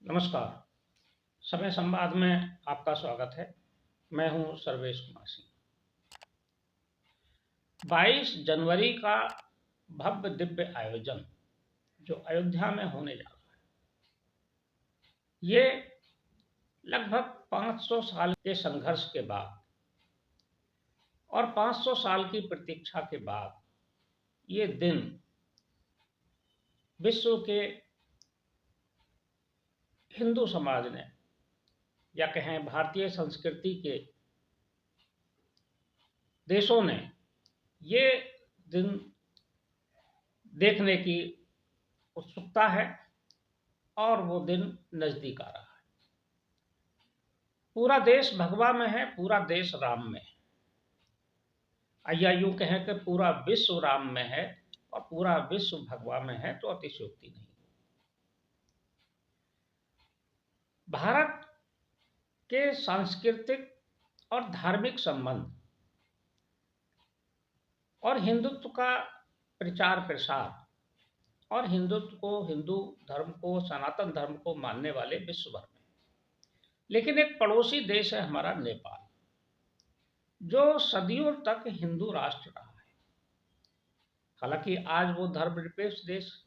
नमस्कार। समय संवाद में आपका स्वागत है। मैं हूं सर्वेश कुमार सिंह। 22 जनवरी का भव्य दिव्य आयोजन जो अयोध्या में होने जा रहा है, ये लगभग 500 साल के संघर्ष के बाद और 500 साल की प्रतीक्षा के बाद ये दिन विश्व के हिंदू समाज ने या कहें भारतीय संस्कृति के देशों ने ये दिन देखने की उत्सुकता है और वो दिन नजदीक आ रहा है। पूरा देश भगवा में है, पूरा देश राम में है, या यूं कहें कि पूरा विश्व राम में है और पूरा विश्व भगवा में है तो अतिशयोक्ति नहीं। भारत के सांस्कृतिक और धार्मिक संबंध और हिंदुत्व का प्रचार प्रसार और हिंदुत्व को, हिंदू धर्म को, सनातन धर्म को मानने वाले विश्व भर में, लेकिन एक पड़ोसी देश है हमारा नेपाल, जो सदियों तक हिंदू राष्ट्र रहा है। हालांकि आज वो धर्मनिरपेक्ष देश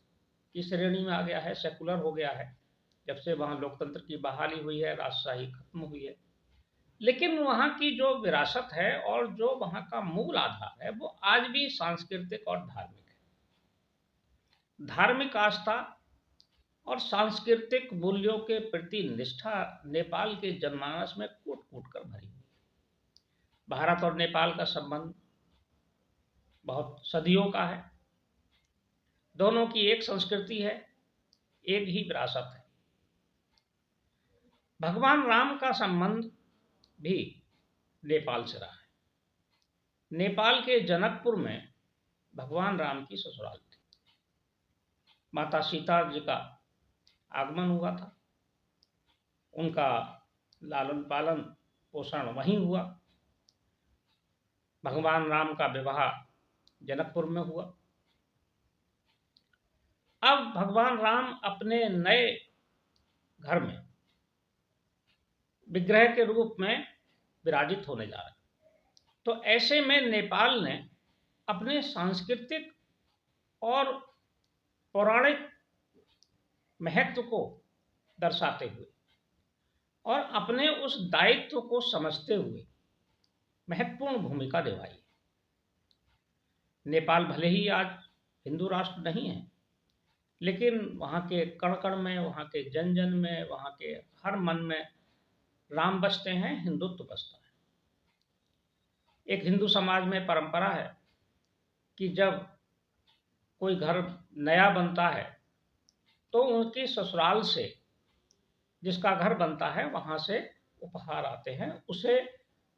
की श्रेणी में आ गया है, सेकुलर हो गया है, जब से वहाँ लोकतंत्र की बहाली हुई है, राजशाही खत्म हुई है। लेकिन वहाँ की जो विरासत है और जो वहाँ का मूल आधार है वो आज भी सांस्कृतिक और धार्मिक है। धार्मिक आस्था और सांस्कृतिक मूल्यों के प्रति निष्ठा नेपाल के जनमानस में कूट कूट कर भरी हुई है। भारत और नेपाल का संबंध बहुत सदियों का है। दोनों की एक संस्कृति है, एक ही विरासत है। भगवान राम का संबंध भी नेपाल से रहा है। नेपाल के जनकपुर में भगवान राम की ससुराल थी। माता सीता जी का आगमन हुआ था, उनका लालन पालन पोषण वहीं हुआ। भगवान राम का विवाह जनकपुर में हुआ। अब भगवान राम अपने नए घर में विग्रह के रूप में विराजित होने जा रहे हैं। तो ऐसे में नेपाल ने अपने सांस्कृतिक और पौराणिक महत्व को दर्शाते हुए और अपने उस दायित्व को समझते हुए महत्वपूर्ण भूमिका निभाई। नेपाल भले ही आज हिंदू राष्ट्र नहीं है, लेकिन वहाँ के कण कण में, वहाँ के जन जन में, वहाँ के हर मन में राम बसते हैं, हिंदुत्व बसता है। एक हिंदू समाज में परंपरा है कि जब कोई घर नया बनता है तो उनकी ससुराल से जिसका घर बनता है वहाँ से उपहार आते हैं। उसे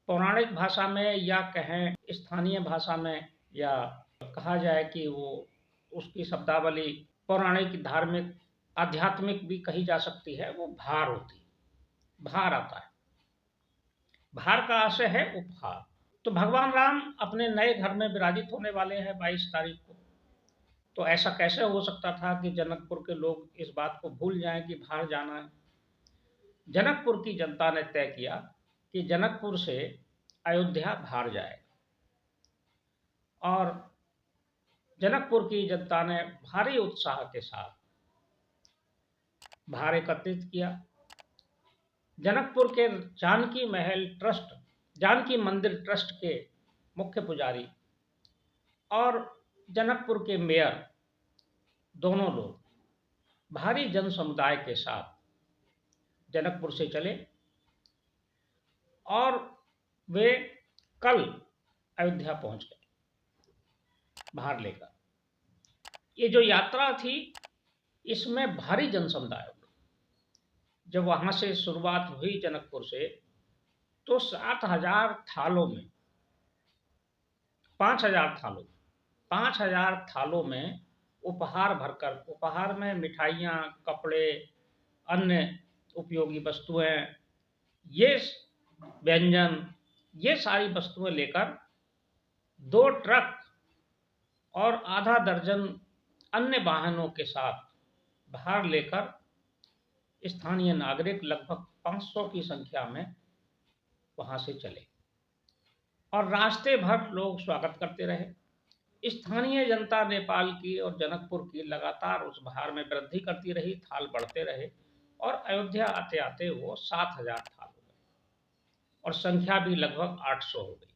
पौराणिक भाषा में या कहें स्थानीय भाषा में या कहा जाए कि वो उसकी शब्दावली पौराणिक, धार्मिक, आध्यात्मिक भी कही जा सकती है, वो भार होती है। भार आता है। भार का आशय है उपहार। तो भगवान राम अपने नए घर में विराजित होने वाले हैं 22 तारीख को। तो ऐसा कैसे हो सकता था कि जनकपुर के लोग इस बात को भूल जाएं कि भार जाना है। जनकपुर की जनता ने तय किया कि जनकपुर से अयोध्या भार जाएगा और जनकपुर की जनता ने भारी उत्साह के साथ भार एकत्रित किया। जनकपुर के जानकी महल ट्रस्ट, जानकी मंदिर ट्रस्ट के मुख्य पुजारी और जनकपुर के मेयर दोनों लोग भारी जन समुदाय के साथ जनकपुर से चले और वे कल अयोध्या पहुंच गए भार लेकर। ये जो यात्रा थी इसमें भारी जन समुदाय हुआ। जब वहां से शुरुआत हुई जनकपुर से, तो 7,000 थालों में 5,000 थालों में उपहार भरकर, उपहार में मिठाइयाँ, कपड़े, अन्य उपयोगी वस्तुएं, ये व्यंजन, ये सारी वस्तुएं लेकर 2 ट्रक और आधा दर्जन अन्य वाहनों के साथ भार लेकर स्थानीय नागरिक लगभग 500 की संख्या में वहां से चले और रास्ते भर लोग स्वागत करते रहे। स्थानीय जनता नेपाल की और जनकपुर की लगातार उस भार में वृद्धि करती रही, थाल बढ़ते रहे और अयोध्या आते आते वो 7,000 थाल हो गए और संख्या भी लगभग 800 हो गई।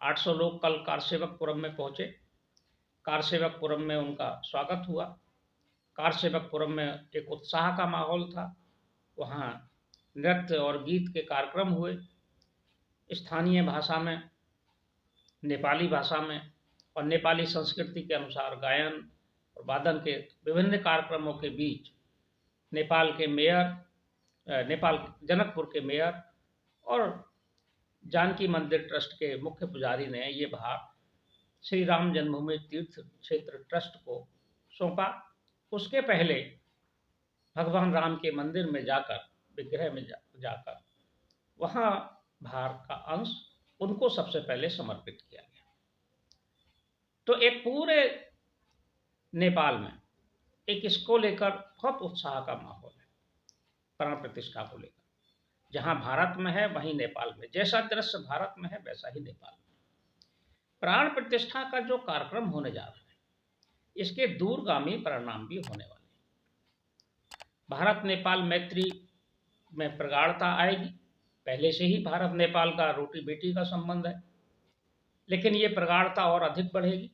800 लोग कल कारसेवकपुरम में पहुंचे। कारसेवकपुरम में उनका स्वागत हुआ। कारसेवकपुरम में एक उत्साह का माहौल था। वहाँ नृत्य और गीत के कार्यक्रम हुए। स्थानीय भाषा में, नेपाली भाषा में और नेपाली संस्कृति के अनुसार गायन और वादन के विभिन्न कार्यक्रमों के बीच नेपाल के मेयर, नेपाल जनकपुर के मेयर और जानकी मंदिर ट्रस्ट के मुख्य पुजारी ने ये भार श्री राम जन्मभूमि तीर्थ क्षेत्र ट्रस्ट को सौंपा। उसके पहले भगवान राम के मंदिर में जाकर, विग्रह में जाकर वहाँ भार का अंश उनको सबसे पहले समर्पित किया गया। तो एक पूरे नेपाल में एक इसको लेकर बहुत उत्साह का माहौल है, प्राण प्रतिष्ठा को लेकर। जहाँ भारत में है वहीं नेपाल में, जैसा दृश्य भारत में है वैसा ही नेपाल में। प्राण प्रतिष्ठा का जो कार्यक्रम होने जा रहा है, इसके दूरगामी परिणाम भी होने वाले हैं। भारत नेपाल मैत्री में प्रगाढ़ता आएगी। पहले से ही भारत नेपाल का रोटी बेटी का संबंध है, लेकिन ये प्रगाढ़ता और अधिक बढ़ेगी।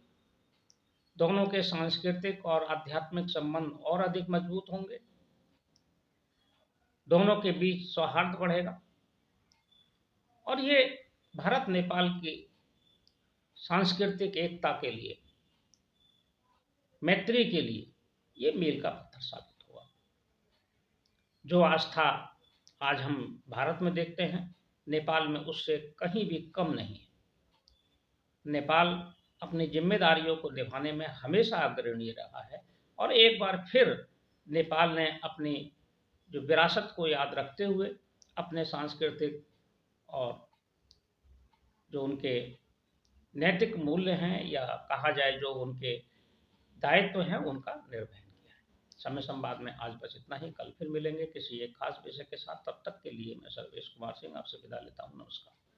दोनों के सांस्कृतिक और आध्यात्मिक संबंध और अधिक मजबूत होंगे। दोनों के बीच सौहार्द बढ़ेगा और ये भारत नेपाल की सांस्कृतिक एकता के लिए, मैत्री के लिए ये मील का पत्थर साबित हुआ। जो आस्था आज हम भारत में देखते हैं, नेपाल में उससे कहीं भी कम नहीं है। नेपाल अपनी जिम्मेदारियों को निभाने में हमेशा अग्रणी रहा है और एक बार फिर नेपाल ने अपनी जो विरासत को याद रखते हुए अपने सांस्कृतिक और जो उनके नैतिक मूल्य हैं, या कहा जाए जो उनके दायित्व हैं, उनका निर्वहन किया है। समय संवाद में आज बस इतना ही। कल फिर मिलेंगे किसी एक खास विषय के साथ। तब तक के लिए मैं सर्वेश कुमार सिंह आपसे विदा लेता हूँ। नमस्कार।